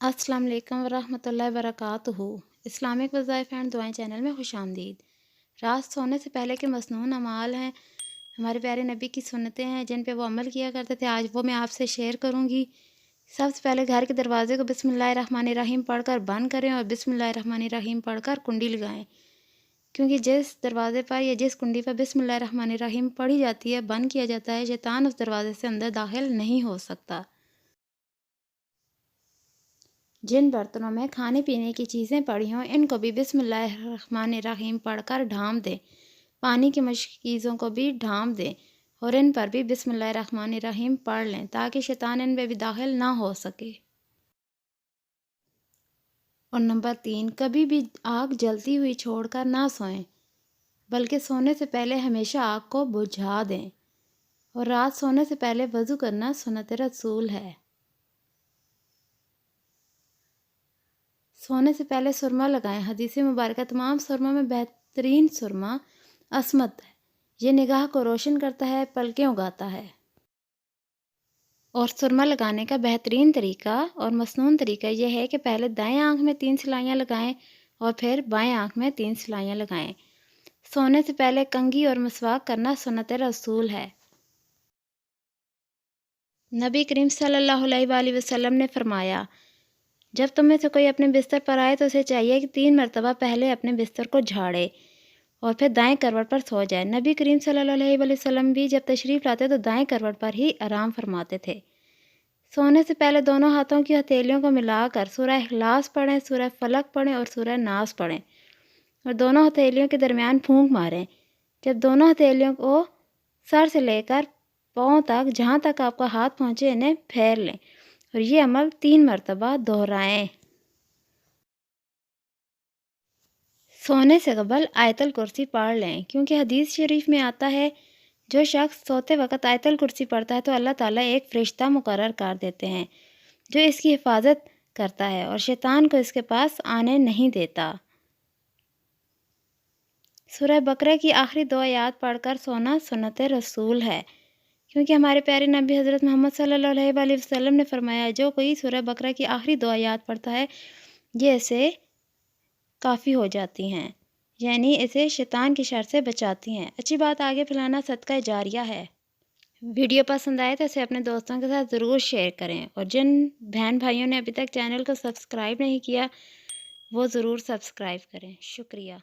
अस्सलाम वालेकुम वरहमतुल्लाहि वबरकातुहू। इस्लामिक वज़ाइफ़ एंड दुआएं चैनल में खुश आमदीद। रात सोने से पहले के मसनून अमाल हैं, हमारे प्यारे नबी की सुन्नतें हैं जिन पे वो अमल किया करते थे। आज वो मैं आपसे शेयर करूँगी। सबसे पहले घर के दरवाजे को बिस्मिल्लाहिर्रहमानिर्रहीम पढ़कर बंद करें और बिस्मिल्लाहिर्रहमानिर्रहीम पढ़कर कुंडी लगाएं, क्योंकि जिस दरवाजे पर या जिस कुंडी पर बिस्मिल्लाहिर्रहमानिर्रहीम पढ़ी जाती है, बंद किया जाता है, शैतान उस दरवाजे से अंदर दाखिल नहीं हो सकता। जिन बर्तनों में खाने पीने की चीज़ें पड़ी हों, इनको भी बिस्मिल्लाहिर्रहमानिर्रहीम पढ़कर ढाँप दें। पानी की मशकीज़ों को भी ढाँप दें और इन पर भी बिस्मिल्लाहिर्रहमानिर्रहीम पढ़ लें, ताकि शैतान इन में भी दाखिल ना हो सके। और नंबर 3, कभी भी आग जलती हुई छोड़कर ना सोएं, बल्कि सोने से पहले हमेशा आग को बुझा दें। और रात सोने से पहले वज़ू करना सुन्नत रसूल है। सोने से पहले सुरमा लगाएं। हदीस मुबारक तमाम सुरमा में बेहतरीन सुरमा अस्मत है। ये निगाह को रोशन करता है, पलकें उगाता है। और सुरमा लगाने का बेहतरीन तरीका और मसनून तरीका यह है कि पहले दाएं आँख में 3 सिलाइयाँ लगाएं और फिर बाएं आँख में 3 सिलाइयाँ लगाएं। सोने से पहले कंघी और मसवाक करना सुन्नत रसूल है। नबी करीम सल्लल्लाहु अलैहि वसल्लम ने फरमाया, जब तुम में से कोई अपने बिस्तर पर आए तो उसे चाहिए कि 3 मरतबा पहले अपने बिस्तर को झाड़े और फिर दाएं करवट पर सो जाए। नबी करीम सल्लल्लाहु अलैहि वसल्लम भी जब तशरीफ़ लाते तो दाएं करवट पर ही आराम फरमाते थे। सोने से पहले दोनों हाथों की हथेलियों को मिलाकर सूरह इखलास पढ़ें, सूरह फलक पढ़ें और सूरह नास पढ़ें और दोनों हथेलियों के दरमियान फूंक मारें। जब दोनों हथेलियों को सर से लेकर पाँव तक, जहाँ तक आपका हाथ पहुँचे, इन्हें फेर लें और ये अमल 3 मरतबा दोहराएं। सोने से कबल आयतल कुर्सी पढ़ लें, क्योंकि हदीस शरीफ में आता है, जो शख्स सोते वक्त आयतल कुर्सी पढ़ता है तो अल्लाह ताला एक फ़रिश्ता मुकर्रर कर देते हैं जो इसकी हिफाजत करता है और शैतान को इसके पास आने नहीं देता। सूरह बकरा की आखिरी 2 आयत पढ़कर सोना सुन्नत रसूल है, क्योंकि हमारे प्यारे नबी हज़रत मोहम्मद सल्लल्लाहु अलैहि वसल्लम ने फरमाया, जो कोई सूरह बकरा की आखिरी 2 आयत पढ़ता है, ये इसे काफ़ी हो जाती हैं, यानी इसे शैतान की शर से बचाती हैं। अच्छी बात आगे फैलाना सदका जारिया है। वीडियो पसंद आए तो इसे अपने दोस्तों के साथ ज़रूर शेयर करें और जिन बहन भाइयों ने अभी तक चैनल को सब्सक्राइब नहीं किया, वो ज़रूर सब्सक्राइब करें। शुक्रिया।